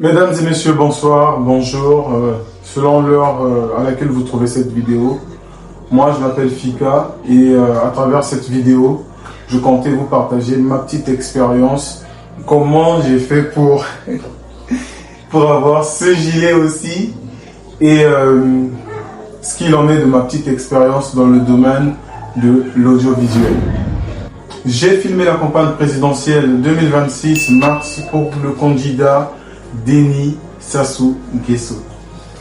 Mesdames et messieurs, bonsoir, bonjour. Selon l'heure à laquelle vous trouvez cette vidéo, moi je m'appelle Fika et à travers cette vidéo, je comptais vous partager ma petite expérience, comment j'ai fait pour, pour avoir ce gilet aussi et ce qu'il en est de ma petite expérience dans le domaine de l'audiovisuel. J'ai filmé la campagne présidentielle 2026 mars pour le candidat Denis Sassou Nguesso.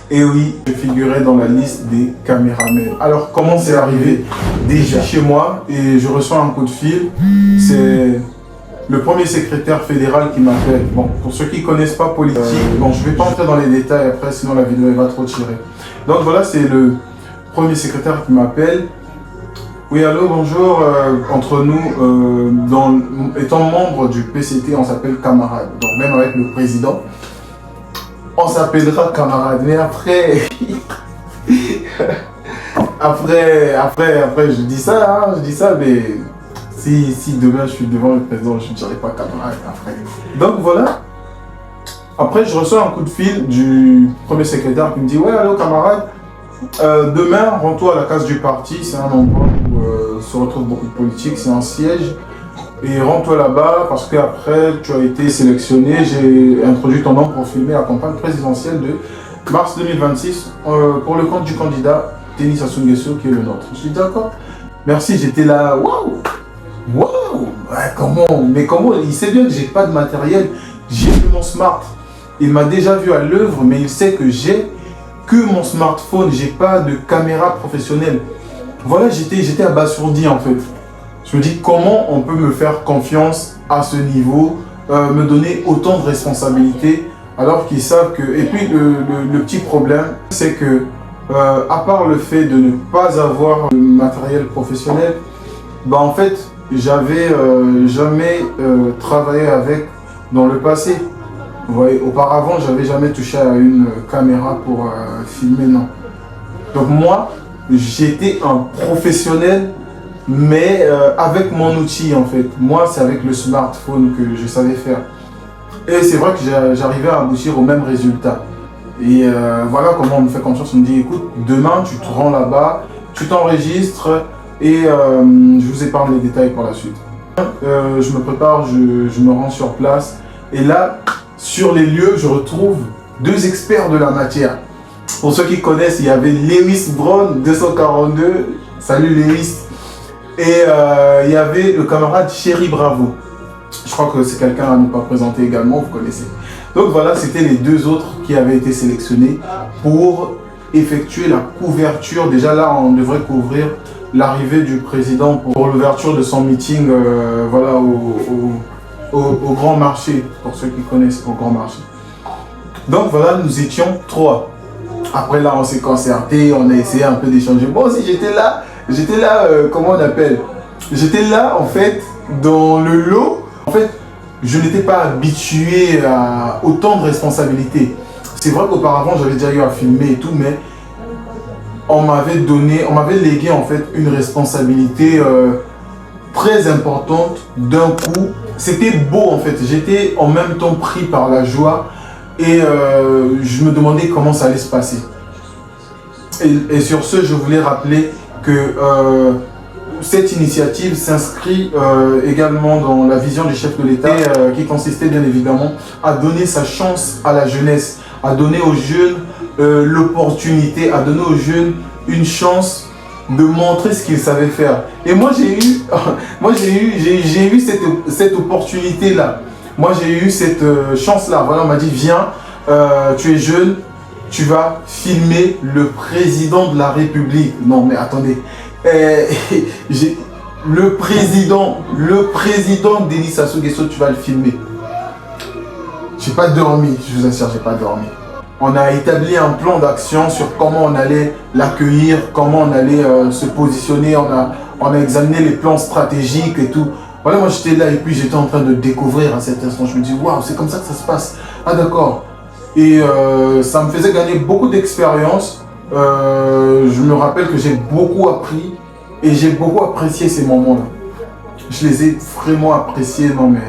Et oui, je figurais dans la liste des caméramans. Alors, comment c'est arrivé? Déjà chez moi, et je reçois un coup de fil. C'est le premier secrétaire fédéral qui m'appelle. Bon, pour ceux qui ne connaissent pas politique, bon, je ne vais pas entrer dans les détails après, sinon la vidéo elle va trop tirer. Donc voilà, c'est le premier secrétaire qui m'appelle. Oui, allô, bonjour. Entre nous, étant membre du PCT, on s'appelle camarade. Donc même avec le président, on s'appellera camarade. Mais après, après, je dis ça, mais si demain je suis devant le président, je ne dirai pas camarade après. Donc voilà. Après, je reçois un coup de fil du premier secrétaire qui me dit, ouais, allô, camarade. Demain, rends-toi à la case du parti, c'est un endroit où se retrouvent beaucoup de politiques, c'est un siège. Et rends-toi là-bas parce qu'après, tu as été sélectionné, j'ai introduit ton nom pour filmer la campagne présidentielle de mars 2026 pour le compte du candidat Denis Sassou Nguesso qui est le nôtre. Je dis d'accord, merci, j'étais là, waouh, ouais, comment, il sait bien que j'ai pas de matériel, j'ai que mon smart. Il m'a déjà vu à l'œuvre, mais il sait que j'ai que mon smartphone, j'ai pas de caméra professionnelle. Voilà, j'étais abasourdi en fait. Je me dis comment on peut me faire confiance à ce niveau, me donner autant de responsabilités alors qu'ils savent que... Et puis le petit problème, c'est que à part le fait de ne pas avoir de matériel professionnel, bah en fait, j'avais jamais travaillé avec dans le passé. Vous voyez, auparavant, j'avais jamais touché à une caméra pour filmer, non. Donc moi, j'étais un professionnel, mais avec mon outil en fait. Moi, c'est avec le smartphone que je savais faire. Et c'est vrai que j'arrivais à aboutir au même résultat. Et voilà comment on me fait confiance. On me dit, écoute, demain, tu te rends là-bas, tu t'enregistres et je vous épargne les détails pour la suite. Je me prépare, je me rends sur place. Et là, sur les lieux, je retrouve deux experts de la matière. Pour ceux qui connaissent, il y avait Lewis Brown 242. Salut Lewis. Et il y avait le camarade Chéri Bravo. Je crois que c'est quelqu'un à ne pas présenter également, vous connaissez. Donc voilà, c'était les deux autres qui avaient été sélectionnés pour effectuer la couverture. Déjà là, on devrait couvrir l'arrivée du président pour l'ouverture de son meeting voilà, au Grand Marché, pour ceux qui connaissent au Grand Marché. Donc voilà, nous étions 3. Après là, on s'est concerté, on a essayé un peu d'échanger. Moi aussi, j'étais là, comment on appelle? J'étais là, en fait, dans le lot. En fait, je n'étais pas habitué à autant de responsabilités. C'est vrai qu'auparavant, j'avais déjà eu à filmer et tout, mais on m'avait légué, en fait, une responsabilité très importante d'un coup. C'était beau, en fait. J'étais en même temps pris par la joie. Et je me demandais comment ça allait se passer. Et sur ce, je voulais rappeler que cette initiative s'inscrit également dans la vision du chef de l'État qui consistait bien évidemment à donner sa chance à la jeunesse, à donner aux jeunes l'opportunité, à donner aux jeunes une chance de montrer ce qu'ils savaient faire. Et moi j'ai eu cette opportunité-là. Moi, j'ai eu cette chance-là. Voilà, on m'a dit, viens, tu es jeune, tu vas filmer le président de la République. Non, mais attendez. Le président Denis Sassou Nguesso, tu vas le filmer. J'ai pas dormi, je vous assure, j'ai pas dormi. On a établi un plan d'action sur comment on allait l'accueillir, comment on allait se positionner. On a examiné les plans stratégiques et tout. Voilà, moi j'étais là et puis j'étais en train de découvrir à cet instant. Je me dis, waouh, c'est comme ça que ça se passe. Ah d'accord. Et ça me faisait gagner beaucoup d'expérience. Je me rappelle que j'ai beaucoup appris et j'ai beaucoup apprécié ces moments-là. Je les ai vraiment appréciés, non mais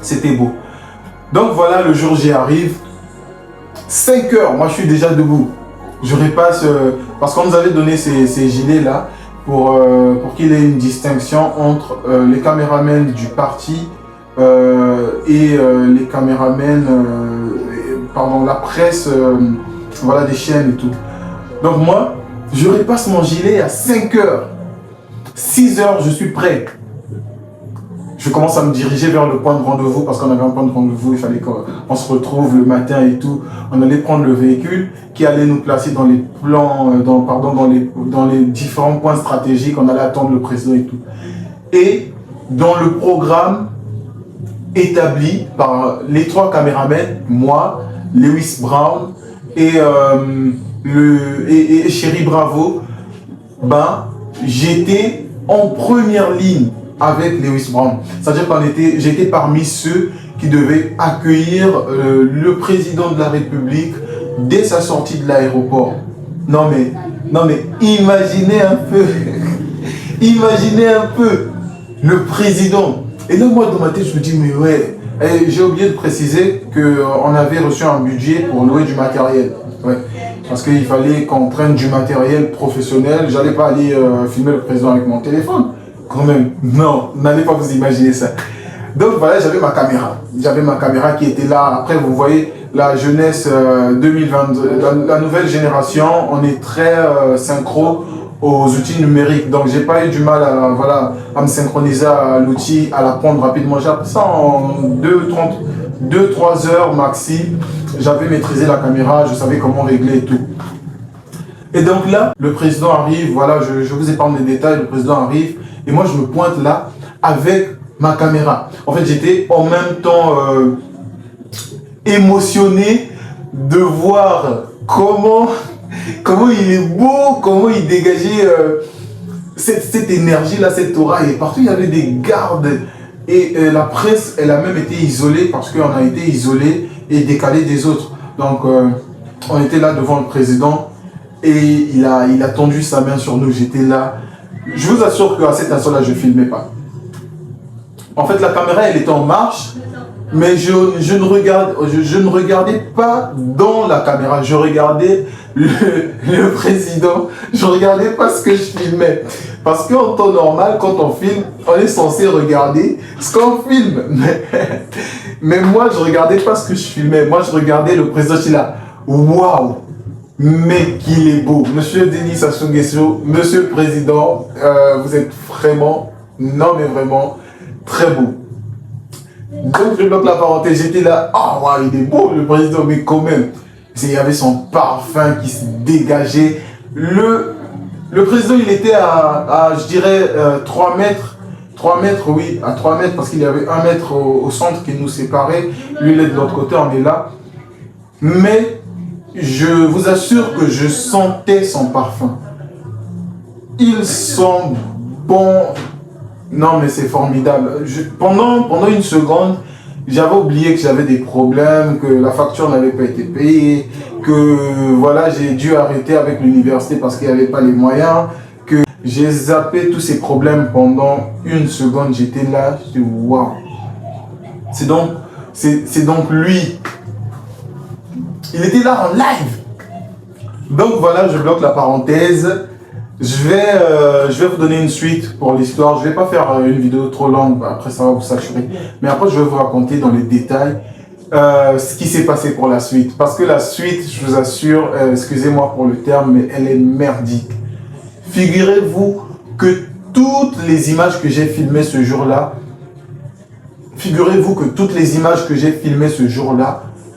c'était beau. Donc voilà, le jour J arrive. 5 heures, moi je suis déjà debout. Je repasse, parce qu'on nous avait donné ces gilets-là pour qu'il ait une distinction entre les caméramens du parti et les caméramens, pardon, la presse, voilà, des chaînes et tout. Donc moi, je repasse mon gilet à 5 heures. 6 heures, je suis prêt. Je commence à me diriger vers le point de rendez-vous parce qu'on avait un point de rendez-vous, il fallait qu'on se retrouve le matin et tout. On allait prendre le véhicule qui allait nous placer dans les plans, dans les différents points stratégiques. On allait attendre le président et tout. Et dans le programme établi par les 3 caméramens, moi, Lewis Brown et Chéri Bravo, ben, j'étais en première ligne avec Lewis Brown. C'est-à-dire que j'étais parmi ceux qui devaient accueillir le président de la République dès sa sortie de l'aéroport. Non mais imaginez un peu, imaginez un peu le président. Et là, moi, dans ma tête, je me dis, mais ouais, j'ai oublié de préciser qu'on avait reçu un budget pour louer du matériel. Ouais. Parce qu'il fallait qu'on prenne du matériel professionnel. J'allais pas aller filmer le président avec mon téléphone. Quand même, non, n'allez pas vous imaginer ça. Donc voilà, j'avais ma caméra. J'avais ma caméra qui était là. Après, vous voyez, la jeunesse 2022, la nouvelle génération, on est très synchro aux outils numériques. Donc, j'ai pas eu du mal à me synchroniser à l'outil, à l'apprendre rapidement. J'ai appris ça en 2-3 heures maxi. J'avais maîtrisé la caméra, je savais comment régler et tout. Et donc là, le président arrive, voilà, je vous épargne les détails, le président arrive. Et moi, je me pointe là avec ma caméra. En fait, j'étais en même temps émotionné de voir comment il est beau, comment il dégageait cette énergie-là, cette aura. Et partout, il y avait des gardes. Et la presse, elle a même été isolée parce qu'on a été isolé et décalé des autres. Donc, on était là devant le président et il a tendu sa main sur nous. J'étais là. Je vous assure qu'à cet instant-là, je ne filmais pas. En fait, la caméra, elle était en marche, mais je ne regardais pas dans la caméra. Je regardais le président. Je ne regardais pas ce que je filmais. Parce qu'en temps normal, quand on filme, on est censé regarder ce qu'on filme. Mais moi, je ne regardais pas ce que je filmais. Moi, je regardais le président qui est là. Waouh! Mais qu'il est beau. Monsieur Denis Sassou Nguesso, monsieur le président, vous êtes vraiment, non mais vraiment, très beau. Donc je bloque la parenthèse, j'étais là, oh wow, il est beau le président, mais quand même, il y avait son parfum qui se dégageait. Le président, il était à je dirais, 3 mètres. 3 mètres, oui, à 3 mètres, parce qu'il y avait 1 mètre au centre qui nous séparait. Lui, il est de l'autre côté, on est là. Mais je vous assure que je sentais son parfum. Il sent bon. Non, mais c'est formidable. Pendant une seconde, j'avais oublié que j'avais des problèmes, que la facture n'avait pas été payée, que voilà, j'ai dû arrêter avec l'université parce qu'il n'y avait pas les moyens, que j'ai zappé tous ces problèmes pendant une seconde. J'étais là, je dis waouh. C'est donc lui. Il était là en live. Donc voilà, je bloque la parenthèse. Je vais vous donner une suite pour l'histoire. Je ne vais pas faire une vidéo trop longue, après ça va vous saturer. Mais après, je vais vous raconter dans les détails ce qui s'est passé pour la suite. Parce que la suite, je vous assure, excusez-moi pour le terme, mais elle est merdique. Figurez-vous que toutes les images que j'ai filmées ce jour-là,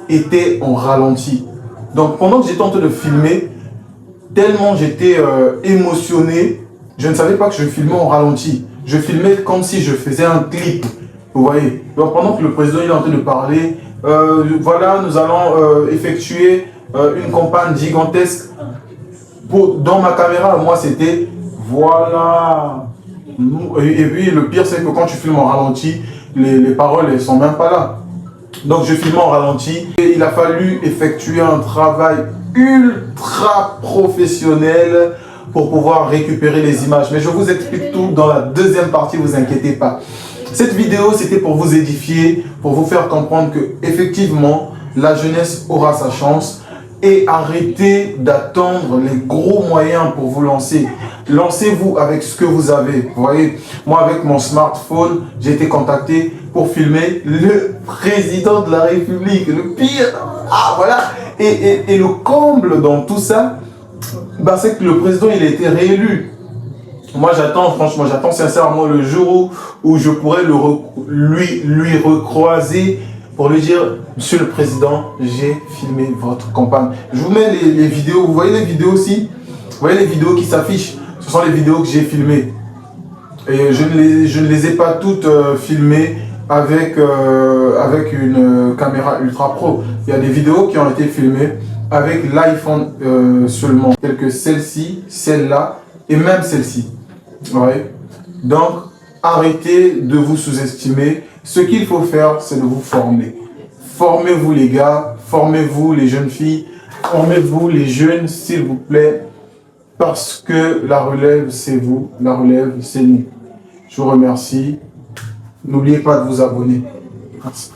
était en ralenti. Donc pendant que j'étais en train de filmer, tellement j'étais émotionné, je ne savais pas que je filmais en ralenti. Je filmais comme si je faisais un clip. Vous voyez. Donc pendant que le président il est en train de parler, voilà, nous allons effectuer une campagne gigantesque. Dans ma caméra, moi c'était voilà. Et puis le pire c'est que quand tu filmes en ralenti, les paroles elles sont même pas là. Donc je filme en ralenti et il a fallu effectuer un travail ultra professionnel pour pouvoir récupérer les images. Mais je vous explique tout dans la deuxième partie, vous inquiétez pas. Cette vidéo, c'était pour vous édifier, pour vous faire comprendre que effectivement, la jeunesse aura sa chance. et arrêtez d'attendre les gros moyens pour vous lancer. Lancez-vous avec ce que vous avez. Vous voyez, moi avec mon smartphone, j'ai été contacté pour filmer le président de la République. Le pire, ah voilà. Et le comble dans tout ça, bah, c'est que le président, il a été réélu. Moi, j'attends, franchement, j'attends sincèrement le jour où je pourrai lui recroiser pour lui dire, Monsieur le Président, j'ai filmé votre campagne. Je vous mets les vidéos, vous voyez les vidéos aussi? Vous voyez les vidéos qui s'affichent? Ce sont les vidéos que j'ai filmées. Et je ne les ai pas toutes filmées avec une caméra ultra pro. Il y a des vidéos qui ont été filmées avec l'iPhone seulement, telles que celle-ci, celle-là et même celle-ci. Ouais. Donc, arrêtez de vous sous-estimer. Ce qu'il faut faire, c'est de vous former. Formez-vous les gars, formez-vous les jeunes filles, formez-vous les jeunes, s'il vous plaît, parce que la relève, c'est vous, la relève, c'est nous. Je vous remercie. N'oubliez pas de vous abonner. Merci.